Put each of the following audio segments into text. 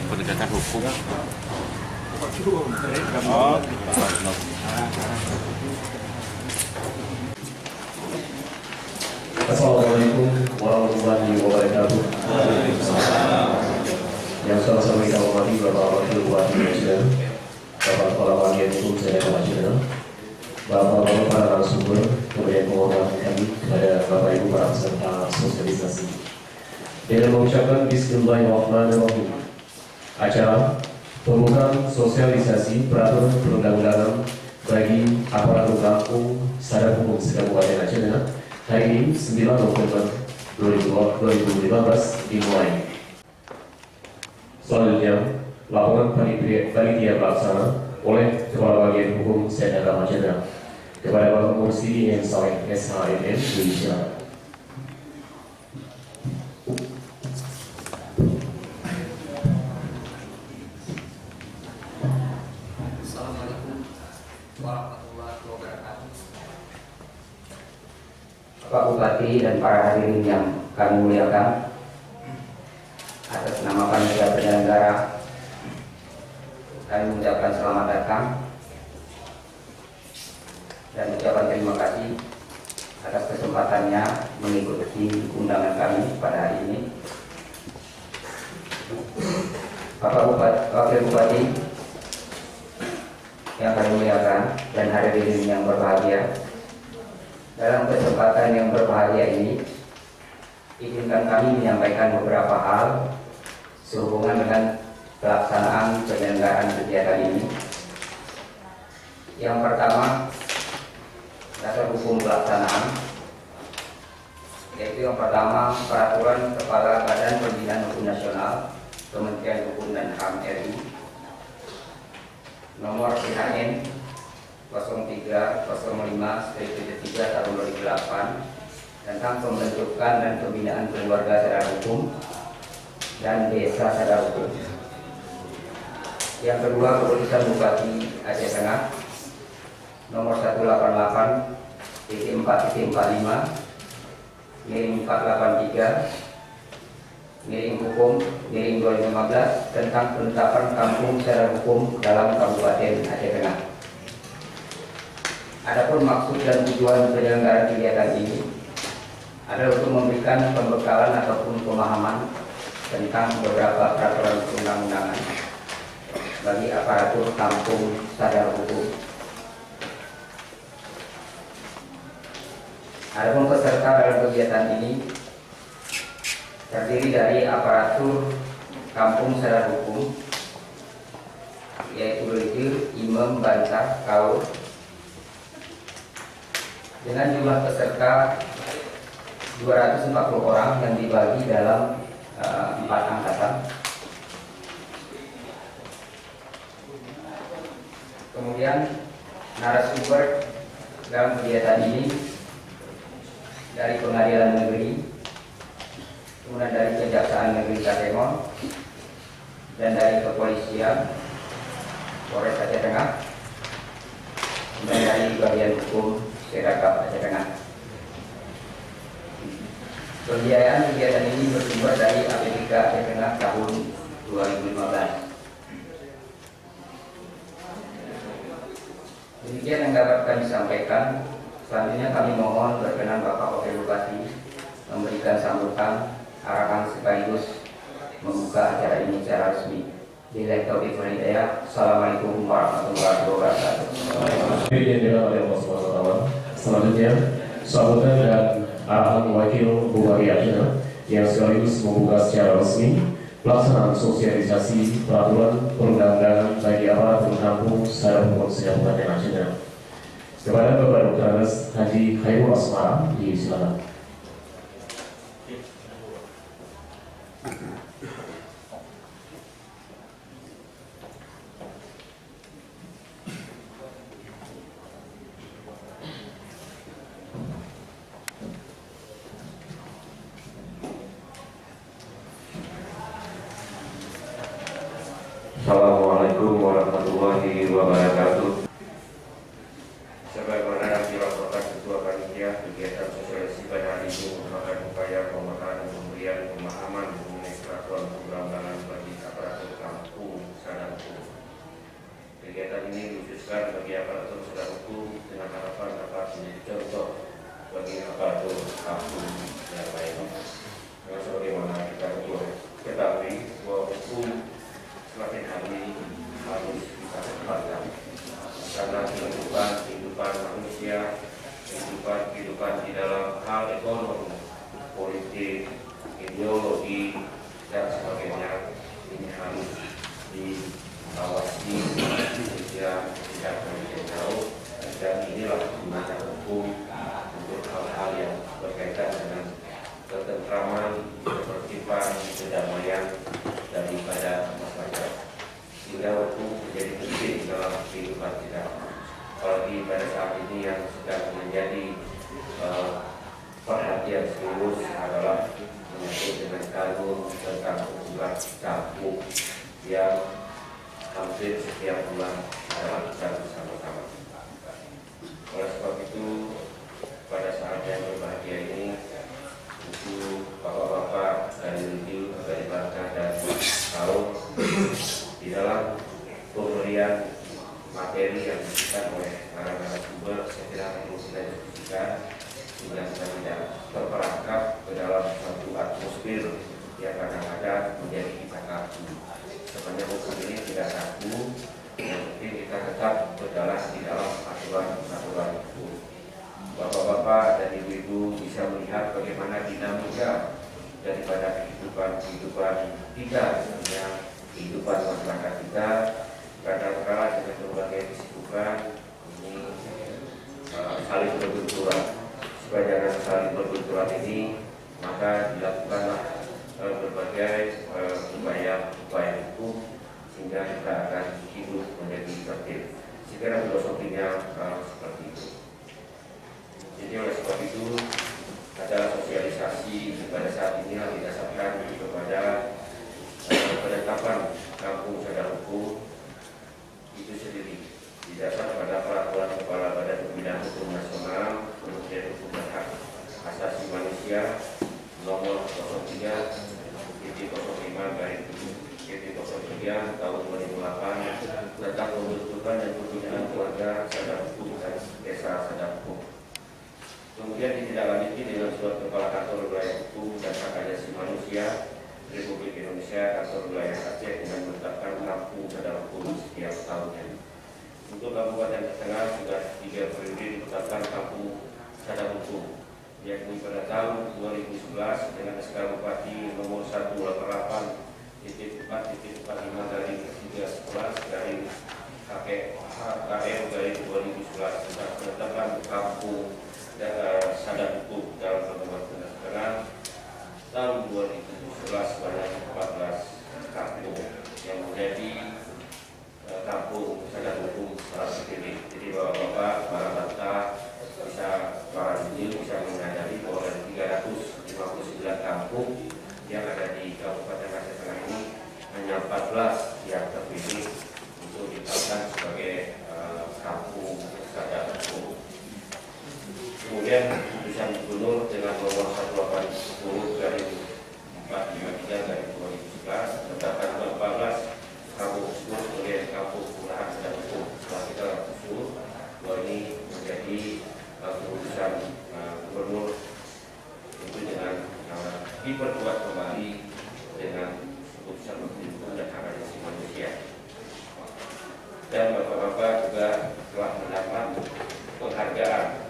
Penegakan hukum. Assalamualaikum warahmatullahi wabarakatuh. Yang sama-sama kita hormati Bapak Wakil Bupati Presiden, Bapak Kepala Bagian Hukum Sedekah Nasional, Bapak-bapak para narasumber, kemudian penghormatan kami kepada Bapak Ibu para peserta sosialisasi. Dengan mengucapkan Bismillahirrahmanirrahim, acara pembukaan sosialisasi peraturan perundang-undangan bagi aparatur kampung Sadar Hukum Kabupaten Aceh Tengah hari ini 9 November 2015 dimulai. Selanjutnya, laporan panitia pelaksana oleh Kepala Bagian Hukum Sedekah Aceh Tengah kepada Bapak Mursi M. Saleh SHMM diisikan. Pak Bupati dan para hadirin yang kami muliakan, atas nama panitia penyelenggara kami mengucapkan selamat datang dan ucapan terima kasih atas kesempatannya mengikuti undangan kami pada hari ini. Bapak Bupati, Wakil Bupati yang kami muliakan dan hadirin yang berbahagia, dalam kesempatan yang berbahagia ini, izinkan kami menyampaikan beberapa hal sehubungan dengan pelaksanaan penyelenggaraan kegiatan ini. Yang pertama, dasar hukum pelaksanaan, yaitu yang pertama Peraturan Kepala Badan Pembinaan Hukum Nasional Kementerian Hukum dan HAM RI nomor PHN 0305/73 tahun 2008 tentang pembentukan dan pembinaan keluarga sadar hukum dan desa sadar hukum. Yang kedua, Keputusan Bupati Aceh Tengah nomor 188-483/Hukum/2015 tentang penetapan kampung sadar hukum dalam Kabupaten Aceh Tengah. Adapun maksud dan tujuan penyelenggaraan kegiatan ini adalah untuk memberikan pembekalan ataupun pemahaman tentang beberapa peraturan perundang-undangan bagi aparatur kampung sadar hukum. Adapun peserta dalam kegiatan ini terdiri dari aparatur kampung sadar hukum, yaitu leader, imam, bantah, kaur, dengan jumlah peserta 240 orang yang dibagi dalam 4 angkatan. Kemudian narasumber dalam kegiatan ini dari Pengadilan Negeri, kemudian dari Kejaksaan Negeri Katemon, dan dari Kepolisian Polres Aceh Tengah, dan dari Bagian Hukum Sedekah Aceh Tengah. Pembiayaan kegiatan ini bersumber dari APBK Aceh Tengah tahun 2015. Demikian yang dapat kami sampaikan. Selanjutnya kami mohon berkenan Bapak Wakil Bupati memberikan sambutan, arahan sekaligus membuka acara ini secara resmi. Billahi taufiq wal hidayah. Assalamualaikum warahmatullahi wabarakatuh. Selanjutnya, sambutan dan arahan Wakil Bupati Aceh yang sekaligus membuka secara resmi pelaksanaan sosialisasi peraturan perundang-undangan bagi aparatur kampung sadar hukum Kabupaten Aceh Tengah. Kepada Bapak Dr. Anas Haji Khairul Asmara, disilakan. Assalamualaikum warahmatullahi wabarakatuh. Sebagaimana dilaporkan Ketua Panitia kegiatan sosialisasi pada hari ini merupakan upaya pemahaman dan pemberian pemahaman mengenai peraturan perundang-undangan bagi aparatur kampung sadar hukum. Kegiatan ini dikhususkan bagi aparatur sadar hukum dengan harapan dapat menjadi contoh bagi aparatur kampung yang lain. Yang sebagaimana kita ketahui bahwa hukum semakin hari harus kita tempatkan karena kehidupan manusia, kehidupan di dalam hal ekonomi, politik, ideologi dan sebagainya ini harus diawasi sehingga tidak terlalu jauh, dan inilah gunanya hukum untuk hal-hal yang berkaitan dengan ketentraman, ketertiban, kedamaian daripada masyarakat. Sehingga hukum menjadi penting dalam kehidupan kita. Apalagi pada saat ini yang sedang menjadi perhatian serius adalah menyangkut dengan kanun tentang hubungan campur yang hampir setiap bulan adalah kita bersama-sama. Oleh sebab itu, pada saat yang berbahagia ini, untuk bapak-bapak dari review dari Bangka dan tahun di dalam pemberian materi yang diberikan oleh para narasumber, saya kira perlu kita diskusikan sehingga kita tidak terperangkap ke dalam suatu atmosfer yang kadang-kadang menjadi kita kaku. Sebenarnya hukum ini tidak kaku, yang penting kita tetap berjalan di dalam aturan hukum. Bapak-bapak dan ibu-ibu bisa melihat bagaimana dinamika daripada kehidupan kita, yang kehidupan masyarakat kita kadang-kadang dengan berbagai kesibukan ini saling berbenturan. Supaya jangan saling berbenturan ini, maka dilakukanlah berbagai upaya hukum sehingga kita akan hidup menjadi tertib. Sekiranya filosofinya seperti itu. Jadi oleh sebab itu ada sosialisasi pada saat ini yang didasarkan kepada penetapan kampung sadar hukum itu sendiri, didasar pada peraturan Kepala Badan Pembinaan Hukum Nasional Kementerian Hukum dan Hak Asasi Manusia nomor 03/05/03 tahun 2008 tentang pembentukan dan pembinaan keluarga sadar hukum dan desa sadar hukum. Kemudian ditindaklanjuti dengan surat Kepala Kantor Wilayah Hukum dan Hak Asasi Manusia Republik Indonesia Kantor Wilayah Aceh dengan menetapkan kampung sadar hukum setiap tahunnya. Untuk Kabupaten Tengah sudah 3 periode ditetapkan kampung sadar hukum, yakni pada tahun 2011 dengan SK Bupati nomor 188.4.13/KKM/2011 tentang penetapan kampung sadar hukum dalam Kabupaten Tengah tahun 2011 sebanyak 14 kampung yang menjadi kampung sadar hukum secara sendiri. Jadi bapak-bapak, para banta, para jujur bisa menyadari bahwa dari 359 kampung yang ada di Kabupaten Aceh Tengah ini hanya 14 yang terpilih untuk ditetapkan sebagai kampung sadar hukum. Kemudian keputusan Gubernur dengan nomor 18/453/2011 menetapkan 14 kampung tersebut sebagai kampung kelurahan sadar hukum. Setelah kita usul bahwa ini menjadi keputusan Gubernur itu dengan diperkuat kembali dengan keputusan Menteri Hukum dan Hak Asasi Manusia. Dan bapak-bapak juga telah mendapat penghargaan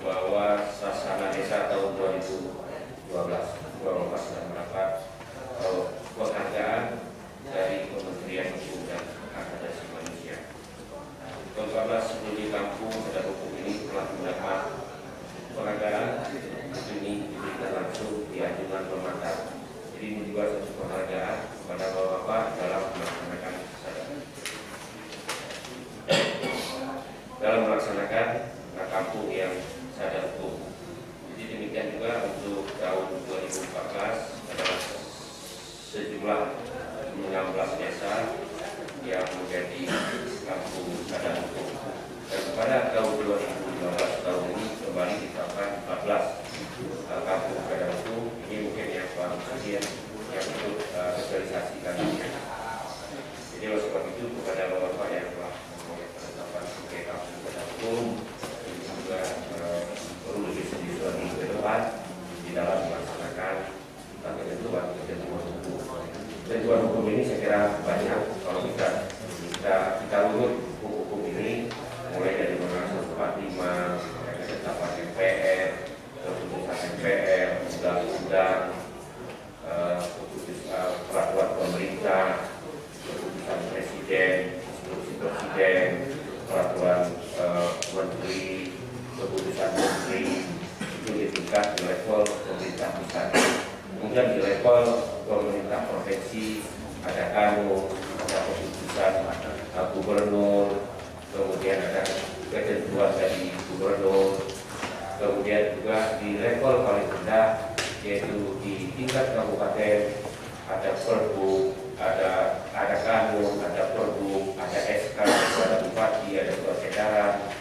bahwa Sasana Desa tahun 2012 sudah mendapat penghargaan dari Kementerian Hukum dan Hak Asasi Manusia. Ke-14 studi kampung sadar hukum ini telah mendapat penghargaan ini diberikan langsung di anjungan pemerintah. Jadi ini juga satu penghargaan kepada bapak-bapak dalam melaksanakan kampung yang sadar hukum. Jadi demikian juga untuk tahun 2014 adalah sejumlah 16 desa yang menjadi pada tahun 2015 tahun ini kembali ditetapkan 14 kampung badan hukum. Ini mungkin yang baru saja yang untuk sosialisasi kami. Jadi oleh sebab itu kepada bapak-bapak yang telah memulai penetapan sebagai kampung badan hukum, ini juga perlu lebih serius lagi ke depan di dalam melaksanakan ketentuan hukum. Ketentuan hukum ini saya kira banyak. Kalau kita urut hukum ini mulai dari Undang-Undang 45, ketetapan MPR, keputusan MPR, undang-undang, peraturan pemerintah, keputusan presiden, instruksi presiden, peraturan menteri, keputusan menteri, itu di tingkat di level pemerintah pusat. Kemudian di level pemerintah provinsi ada kanun, ada keputusan gubernur, kemudian ada ketentuan dari gubernur, kemudian juga di level paling rendah yaitu di tingkat kabupaten ada perbu, ada kanun, ada perbu, ada SK, ada bupati, ada surat edaran.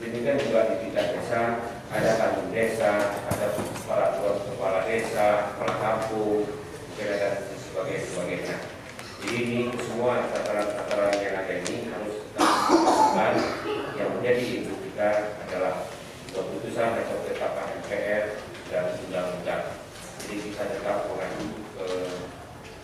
Demikian juga di tingkat desa ada kanun desa, ada peraturan kepala desa, kepala kampung, dan sebagainya. Jadi ini semua tataran yang ada ini harus kita lakukan. Yang menjadi input kita adalah keputusan atau ketetapan MPR dan undang-undang. Jadi kita tetap mengacu ke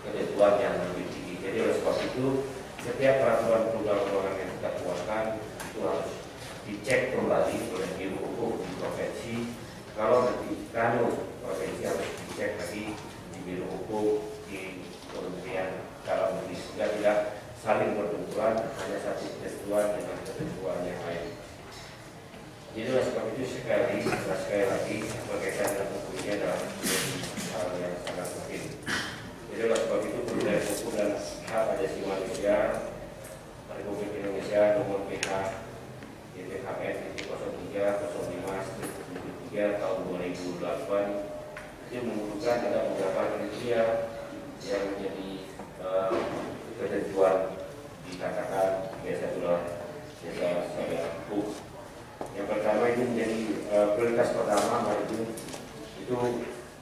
ketentuan yang lebih tinggi. Jadi oleh sebab itu setiap peraturan perundang-undangan yang kita keluarkan itu harus dicek kembali oleh Biro Hukum di provinsi. Kalau nanti kanun provinsi harus dicek lagi di Biro Hukum di Kementerian Dalam Negeri, sehingga tidak saling berbenturan hanya satu ketentuan dengan ketentuan yang lain. Jadi oleh sebab itu sekali lagi berkaitan dengan hukum ini adalah hal yang sangat penting. Jadi oleh sebab itu Peraturan Hukum dan Hak Asasi Manusia Republik Indonesia nomor PH YPHN 0305/73 tahun 2008 itu menunjukkan ada beberapa kriteria yang menjadi ketentuan dikatakan biasa adalah desa saya hukum. Yang pertama ini menjadi prioritas pertama itu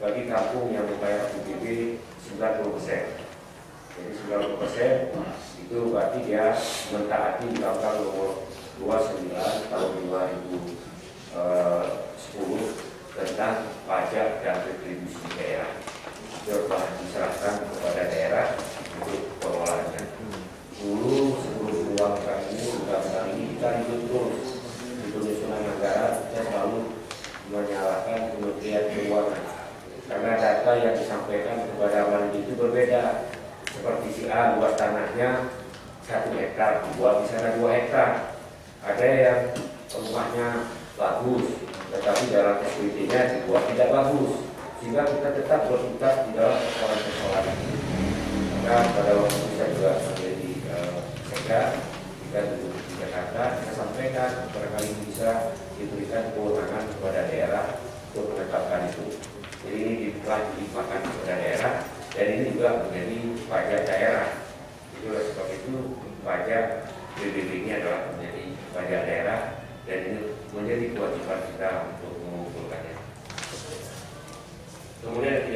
bagi kampung yang membayar APBD 90%. Jadi 90% itu berarti dia mentaati Undang-Undang Nomor 29 tahun 2010 tentang pajak dan retribusi daerah. Itu telah diserahkan kepada daerah untuk pengelolaannya. Dulu sebelum uang ini undang-undang ini kita ribut terus di penyusunan anggaran, kita selalu menyalahkan Kementerian Keuangan karena data yang disampaikan kepada Mandi itu berbeda. Seperti si A luas tanahnya 1 hektar, buat di sana 2 hektar. Ada yang rumahnya bagus, tetapi dalam SPT-nya dibuat tidak bagus, sehingga kita tetap berputar di dalam persoalan-persoalan ini. Maka pada waktu kita juga menjadi sekda, kita duduk di Jakarta, kita sampaikan barangkali bisa diberikan kewenangan kepada daerah untuk menetapkan itu. Jadi ini telah dilimpahkan kepada daerah, dan ini juga menjadi pajak daerah. Jadi oleh sebab itu pajak PBB ini adalah menjadi pajak daerah, dan ini menjadi kewajiban kita untuk mengumpulkannya. Kemudian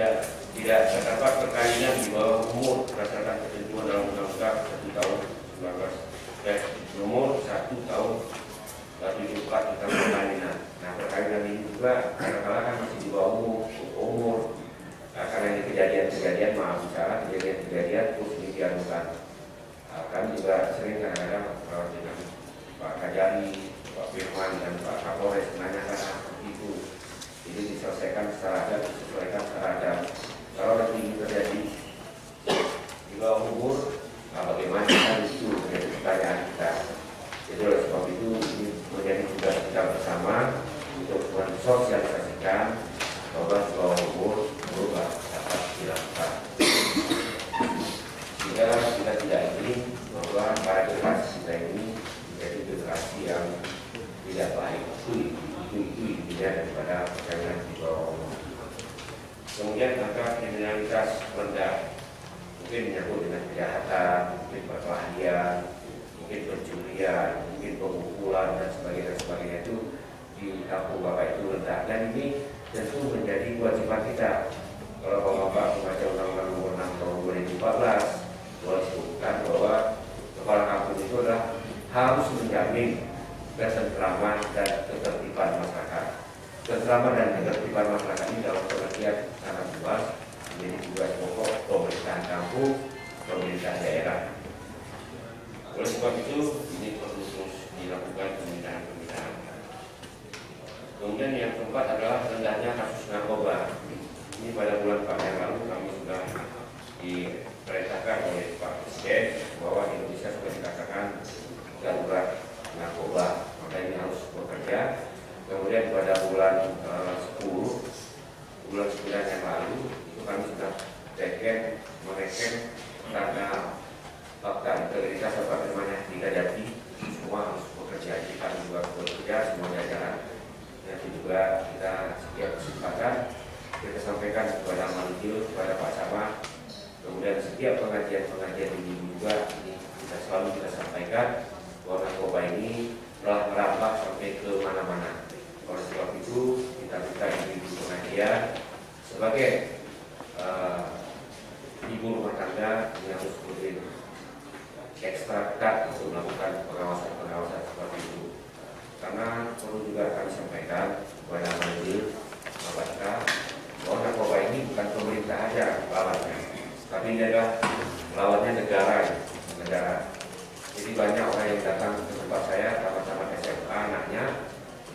tidak terdapat perkawinan di bawah umur berdasarkan ketentuan dalam Undang-Undang 1 tahun 19 nomor 1 tahun 74 tentang perkawinan. Nah, perkawinan ini juga kadang-kadang kan masih di bawah umur. Nah, karena ini kejadian-kejadian terus ini dianukan. Kami juga sering kadang-kadang dengan Pak Kajari, Pak Firman, dan Pak Kapolres menanyakan itu. Jadi diselesaikan secara adat, disesuaikan secara adat. Kalau nanti ini terjadi di bawah umur, bagaimana kan itu menjadi pertanyaan kita. Jadi oleh sebab itu ini menjadi tugas kita bersama untuk mensosialisasikan bahwa di bawah umur berubah dapat dilakukan. Sehingga kita tidak ingin bahwa para generasi kita ini menjadi generasi yang tidak baik. Itu intinya daripada perkawinan di bawah umur. Kemudian angka kriminalitas rendah, mungkin menyangkut dengan kejahatan, mungkin perkelahian, mungkin pencurian, mungkin pemukulan dan sebagainya. kampung Bapak itu rendah, dan ini tentu menjadi kewajiban kita. Kalau Bapak membaca Undang-Undang Nomor 6 Tahun 2014, boleh disebutkan bahwa kepala kampung itu adalah harus menjamin ketentraman dan ketertiban masyarakat. Ketentraman dan ketertiban masyarakat ini dalam pengertian sangat luas, menjadi tugas pokok pemerintahan kampung, pemerintah daerah. Oleh sebab itu, ini perlu terus dilakukan pembinaan. Kemudian yang keempat adalah rendahnya kasus narkoba. Ini pada bulan Maret yang lalu kami sudah diperintahkan oleh Pak Presiden bahwa Indonesia sudah dikatakan darurat narkoba, maka ini harus bekerja. Kemudian pada bulan 10 yang lalu itu kami sudah mereken karena fakta integritas sebagaimana tidak jadi, semua harus bekerja. Kita juga bekerja semua jajaran. Nanti juga kita setiap kesempatan kita sampaikan kepada Maluku, kepada Pak Camat, kemudian setiap pengajian ini juga ini kita sampaikan bahwa narkoba ini telah merambah sampai ke mana-mana. Oleh sebab itu kita minta ibu pengajian sebagai ibu rumah tangga yang harus betul ekstra ketat untuk melakukan pengawasan seperti itu. Karena perlu juga kami sampaikan kepada Maluku, Bapak, bahwa narkoba ini bukan pemerintah aja lawannya, tapi ini adalah lawannya negara. Jadi banyak orang yang datang ke tempat saya, tamat SMA anaknya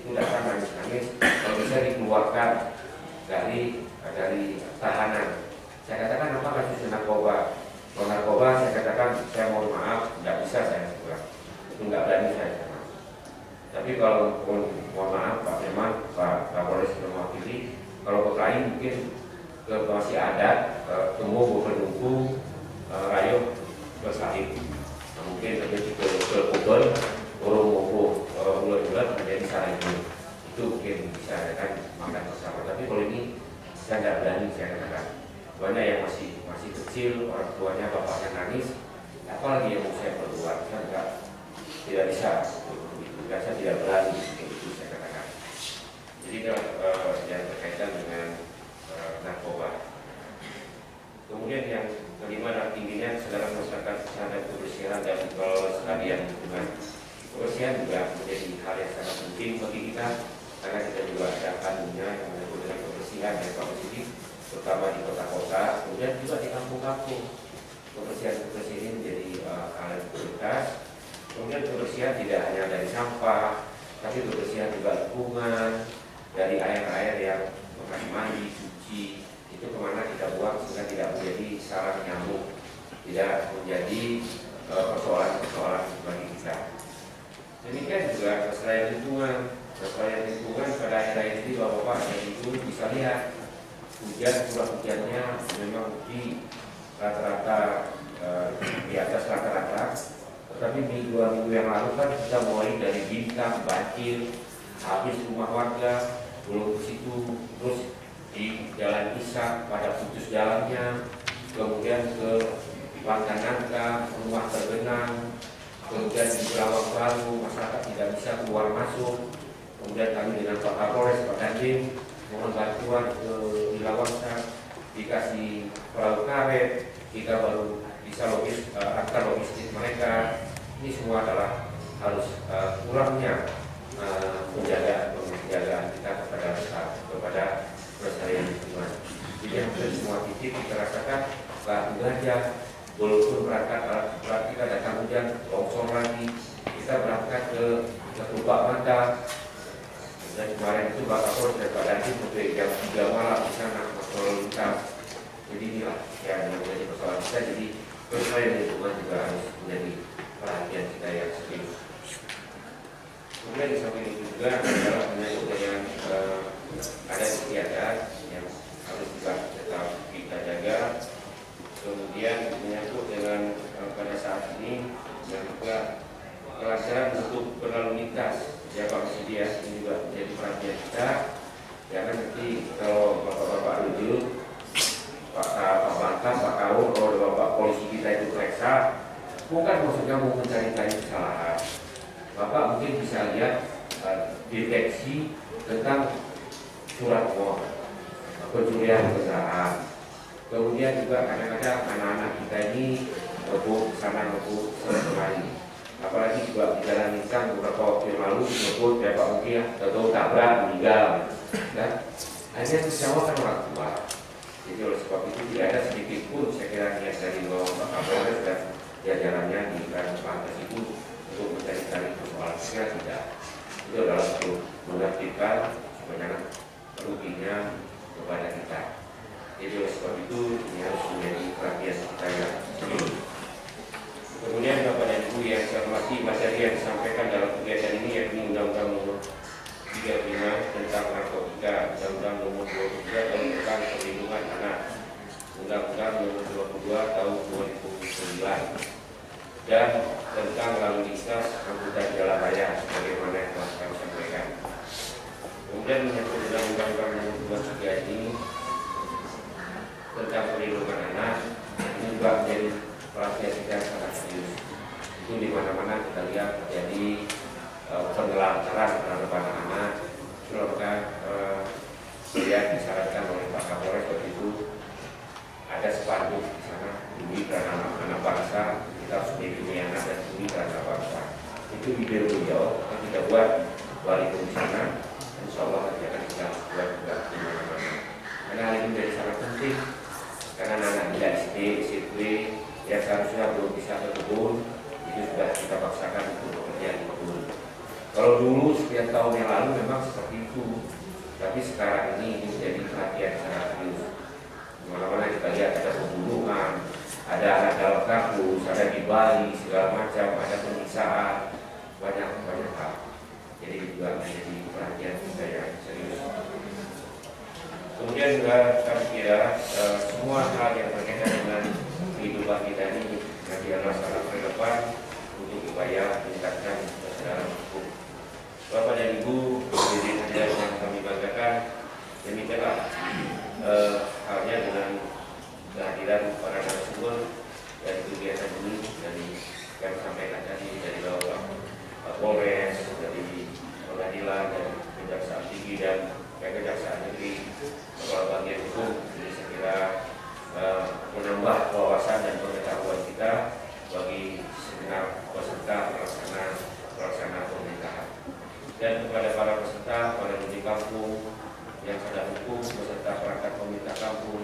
itu datang nangis-nangis, kalau bisa dikeluarkan dari tahanan. Saya katakan apa kasus narkoba? Kalau narkoba saya katakan saya mohon maaf, nggak bisa saya pulang, itu nggak berani saya. Tapi kalau mohon maaf Pak memang Pak Kapolres sudah mewakili. Kalau ke lain mungkin ke masih adat, tunggu berdungku, rayu bersahib. Nah, mungkin terjadi ke kubel, burung ngumpul, ular-ular menjadi salah itu mungkin bisa kan makan bersama. Tapi kalau ini saya tidak berani saya katakan. Banyak yang masih kecil, orang tuanya bapaknya nangis, apalagi yang mau saya perbuat, kan tidak bisa. Saya tidak berani itu saya katakan. Jadi yang berkaitan dengan narkoba. Kemudian yang kelima adalah tingginya kesadaran masyarakat terhadap kebersihan dan kelestarian lingkungan. Kebersihan juga menjadi hal yang sangat penting bagi kita karena kita juga ada kandungnya yang menyangkut dengan kebersihan yang positif, terutama di kota-kota, kemudian juga di kampung-kampung. Kebersihan ini menjadi hal yang prioritas. Kemudian kebersihan tidak hanya dari sampah, tapi kebersihan juga lingkungan, dari air-air yang bekas mandi, cuci, itu kemana kita buang sehingga tidak menjadi sarang nyamuk, tidak menjadi persoalan bagi kita. Demikian juga kelestarian lingkungan pada akhir-akhir ini Bapak dan Ibu bisa lihat curah hujannya memang di rata-rata di atas rata-rata. Tetapi dua minggu yang lalu kan kita mulai dari bintang, banjir, habis rumah warga, belum ke situ, terus di Jalan Ishak pada putus jalannya, kemudian ke Langkanangka, rumah tergenang, kemudian di Berawang Baru, masyarakat tidak bisa keluar masuk, kemudian kami dengan Pak Kapolres, Pak Dandim, mohon bantuan ke Wilawangsa, dikasih perahu karet, kita baru bisa akta logistik mereka. Ini semua adalah harus kurangnya penjagaan kita kepada kelestarian lingkungan. Jadi hampir semua titik kita rasakan batu gajah, walaupun berangkat alat kita datang hujan, longsor lagi, kita berangkat ke Teluk Mata. Dan kemarin itu Pak Kapolres dan Pak Dandim sampai jam 3 malam di sana lalu lintas. Jadi inilah yang menjadi persoalan kita. Jadi kelestarian lingkungan juga harus menjadi perhatian kita yang serius. Kemudian di samping itu juga adalah menyangkut dengan ada istiadat yang harus juga tetap kita jaga. Kemudian menyangkut dengan pada saat ini dan juga kelancaran untuk berlalu lintas. Ya Pak Presiden, ini juga menjadi perhatian kita. Jangan nanti kalau bapak-bapak rujuk, Pak Bantang, Pak Kaur, kalau bapak polisi kita itu periksa, bukan maksudnya mau mencari-cari kesalahan. Bapak mungkin bisa lihat deteksi tentang surat war, pencurian kendaraan. Kemudian juga kadang-kadang anak-anak kita ini ngebut sana ngebut kemari. Apalagi juga di jalan Insan beberapa waktu yang lalu ngebut Pak mungkin atau tabrak meninggal. Dan akhirnya kecewakan orang tua. Jadi oleh sebab itu tidak ada sedikit pun saya kira niat dari Bapak Kapolres dan jajarannya di Lantas itu untuk mencari-cari persoalan saya tidak. Itu adalah untuk menertibkan sebenarnya ruginya kepada kita. Jadi oleh sebab itu ini harus menjadi perhatian kita ya. Kemudian Bapak dan Ibu yang saya hormati, materi yang disampaikan dalam kegiatan ini yakni Undang-Undang Nomor 35 tentang narkotika, Undang-Undang Nomor 23 tahun tentang perlindungan anak, Undang-Undang Nomor 22 tahun 2009 dan tentang lalu lintas angkutan jalan raya sebagaimana yang telah kami sampaikan. Kemudian menyangkut Undang-Undang Nomor 23 ini tentang perlindungan anak ini juga menjadi perhatian kita sangat serius. Itu di mana-mana kita lihat terjadi penelantaran terhadap anak-anak. Maka lihat disarankan oleh Pak Kapolres waktu itu ada spanduk di sana, demi karena anak bangsa kita harus melindungi anak dan demi karena bangsa. Itu ide beliau yang kita buat balik di sana. Insya Allah nanti akan kita buat juga di mana-mana. Karena hal ini menjadi sangat penting karena anak tidak SD, SMP yang seharusnya belum bisa ke kebun itu sudah kita paksakan untuk bekerja di kebun. Kalau dulu sekian tahun yang lalu memang seperti itu, tapi sekarang ini menjadi perhatian sangat serius. Mana-mana kita lihat ada pembunuhan, ada anak dalam kampus, ada di Bali segala macam, ada penyiksaan, banyak hal. Jadi juga menjadi perhatian kita yang serius. Kemudian juga kami kira semua hal yang berkaitan dengan kehidupan kita ini nanti adalah sangat relevan untuk upaya meningkatkan kesadaran hukum. Bapak dan Ibu, hadirin hadirat yang kami banggakan, demikianlah halnya dengan kehadiran para narasumber dari kegiatan ini dari yang sampaikan tadi dari Bapak Polres, dari pengadilan dan kejaksaan tinggi dan kejaksaan negeri, kepala bagian hukum. Jadi saya kira menambah wawasan dan pengetahuan kita bagi segenap peserta pelaksana pemerintahan. Dan kepada para peserta, para di kampung yang sadar hukum, beserta perangkat pemerintah kampung,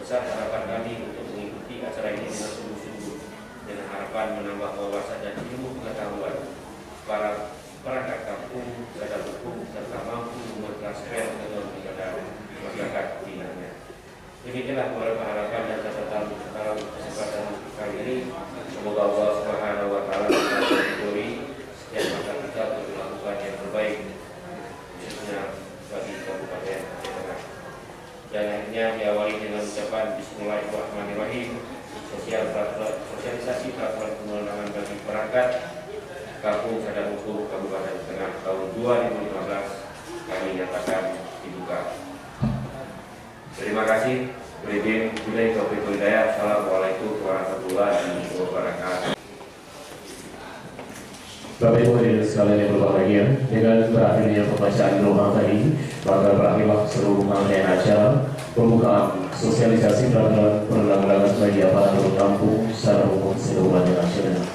besar harapan kami untuk mengikuti acara ini dengan sungguh-sungguh dengan harapan menambah wawasan dan ilmu pengetahuan para perangkat kampung, sadar hukum, serta mampu mentransfer teknologi kepada masyarakat binanya. Demikianlah beberapa harapan dan catatan dalam kesempatan kali ini. Semoga Allah Subhanahu wa Ta'ala memberi setiap langkah kita untuk melakukan yang terbaik, khususnya bagi Kabupaten Aceh Tengah. Dan akhirnya diawali dengan ucapan Bismillahirrahmanirrahim. Sosialisasi peraturan perundang-undangan bagi perangkat Kampung Sadar Hukum Kabupaten Tengah tahun 2015 kami nyatakan dibuka. Terima kasih. Assalamualaikum warahmatullahi wabarakatuh. Bapak Ibu hadirin sekalian yang berbahagia, dengan berakhirnya pembacaan doa tadi, maka berakhirlah seluruh rangkaian acara pembukaan sosialisasi peraturan perundang-undangan bagi aparatur kampung Sadar Hukum se-Kabupaten Aceh Tengah.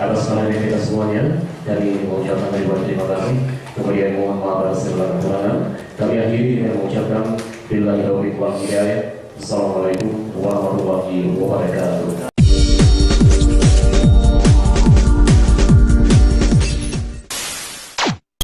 Atas nama kita semuanya, kami mengucapkan ribuan terima kasih. Kemudian mohon maaf atas segala kekurangan. Kami akhiri dengan mengucapkan billahi taufiq wal hidayah. Assalamualaikum warahmatullahi wabarakatuh.